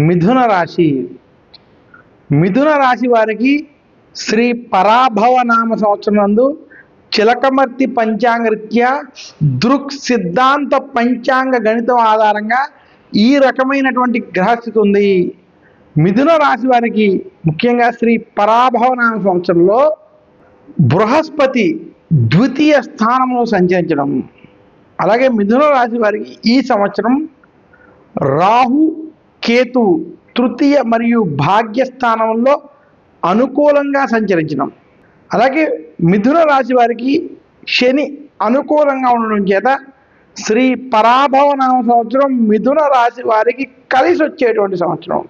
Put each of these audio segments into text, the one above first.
మిథున రాశి. మిథున రాశి వారికి శ్రీ పరాభవ నామ సంవత్సరం నందు చిలకమర్తి పంచాంగరీత్యా దృక్ సిద్ధాంత పంచాంగ గణితం ఆధారంగా ఈ రకమైనటువంటి గ్రహస్థితి ఉంది. మిథున రాశి వారికి ముఖ్యంగా శ్రీ పరాభవ నామ సంవత్సరంలో బృహస్పతి ద్వితీయ స్థానంలో సంచరించడం, అలాగే మిథున రాశి వారికి ఈ సంవత్సరం రాహు కేతు తృతీయ మరియు భాగ్యస్థానంలో అనుకూలంగా సంచరించడం, అలాగే మిథున రాశి వారికి శని అనుకూలంగా ఉండడం చేత శ్రీ పరాభవ నామ సంవత్సరం మిథున రాశి వారికి కలిసి వచ్చేటువంటి సంవత్సరం.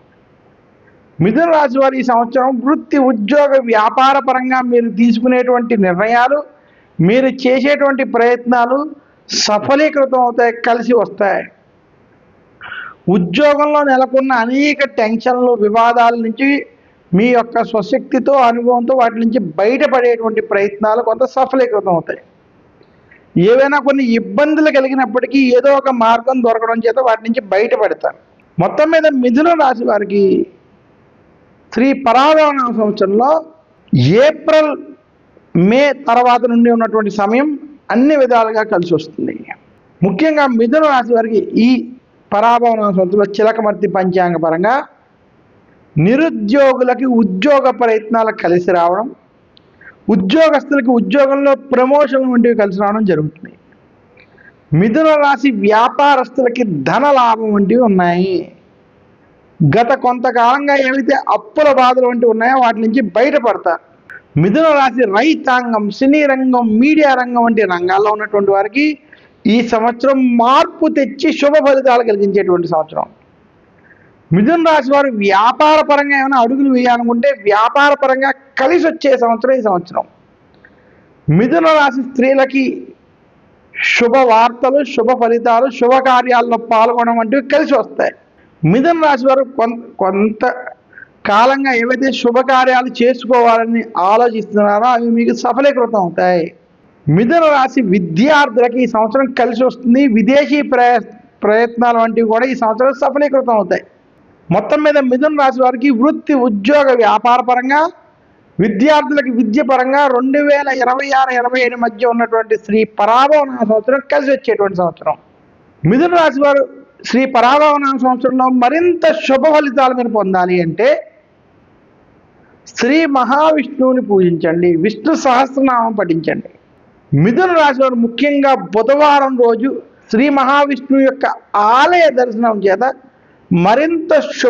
మిథున రాశి వారి ఈ సంవత్సరం వృత్తి, ఉద్యోగ, వ్యాపార పరంగా మీరు తీసుకునేటువంటి నిర్ణయాలు, మీరు చేసేటువంటి ప్రయత్నాలు సఫలీకృతం అవుతాయి, కలిసి వస్తాయి. ఉద్యోగంలో నెలకొన్న అనేక టెన్షన్లు, వివాదాల నుంచి మీ యొక్క స్వశక్తితో, అనుభవంతో వాటి నుంచి బయటపడేటువంటి ప్రయత్నాలు కొంత సఫలీకృతం అవుతాయి. ఏవైనా కొన్ని ఇబ్బందులు కలిగినప్పటికీ ఏదో ఒక మార్గం దొరకడం చేత వాటి నుంచి బయటపడతారు. మొత్తం మీద మిథున రాశి వారికి శ్రీ పరాభవ నామ సంవత్సరంలో ఏప్రిల్, మే తర్వాత నుండి ఉన్నటువంటి సమయం అన్ని విధాలుగా కలిసి వస్తుంది. ముఖ్యంగా మిథున రాశి వారికి ఈ పరాభవ నామ సంవత్సరంలో చిలకమర్తి పంచాంగ పరంగా నిరుద్యోగులకి ఉద్యోగ ప్రయత్నాలు కలిసి రావడం, ఉద్యోగస్తులకి ఉద్యోగంలో ప్రమోషన్ వంటివి కలిసి రావడం జరుగుతుంది. మిథున రాశి వ్యాపారస్తులకి ధన లాభం వంటివి ఉన్నాయి. గత కొంతకాలంగా ఏవైతే అప్పుల బాధలు వంటివి ఉన్నాయో వాటి నుంచి బయటపడతారు. మిథున రాశి రైతాంగం, సినీ రంగం, మీడియా రంగం వంటి రంగాల్లో ఉన్నటువంటి వారికి ఈ సంవత్సరం మార్పు తెచ్చి శుభ ఫలితాలు కలిగించేటువంటి సంవత్సరం. మిథున రాశి వారు వ్యాపార పరంగా ఏమైనా అడుగులు వేయాలనుకుంటే వ్యాపార పరంగా కలిసి వచ్చే సంవత్సరం ఈ సంవత్సరం. మిథున రాశి స్త్రీలకి శుభ వార్తలు, శుభ ఫలితాలు, శుభకార్యాల్లో పాల్గొనడం వంటివి కలిసి వస్తాయి. మిథున రాశి వారు కొంత కాలంగా ఏవైతే శుభకార్యాలు చేసుకోవాలని ఆలోచిస్తున్నారో అవి మీకు సఫలీకృతం అవుతాయి. మిథున రాశి విద్యార్థులకి ఈ సంవత్సరం కలిసి వస్తుంది. విదేశీ ప్రయత్నాలు వంటివి కూడా ఈ సంవత్సరం సఫలీకృతం అవుతాయి. మొత్తం మీద మిథున రాశి వారికి వృత్తి, ఉద్యోగ, వ్యాపార పరంగా, విద్యార్థులకి విద్య పరంగా 2026-27 మధ్య ఉన్నటువంటి శ్రీ పరాభవ నామ సంవత్సరం కలిసి వచ్చేటువంటి సంవత్సరం. మిథున రాశి వారు శ్రీ పరాభవ నామ సంవత్సరంలో మరింత శుభ ఫలితాలు మీరు పొందాలి అంటే శ్రీ మహావిష్ణువుని పూజించండి, విష్ణు సహస్రనామం పఠించండి. మిథున రాశి వారు ముఖ్యంగా బుధవారం రోజు శ్రీ మహావిష్ణువు యొక్క ఆలయ దర్శనం చేత మరింత శుభ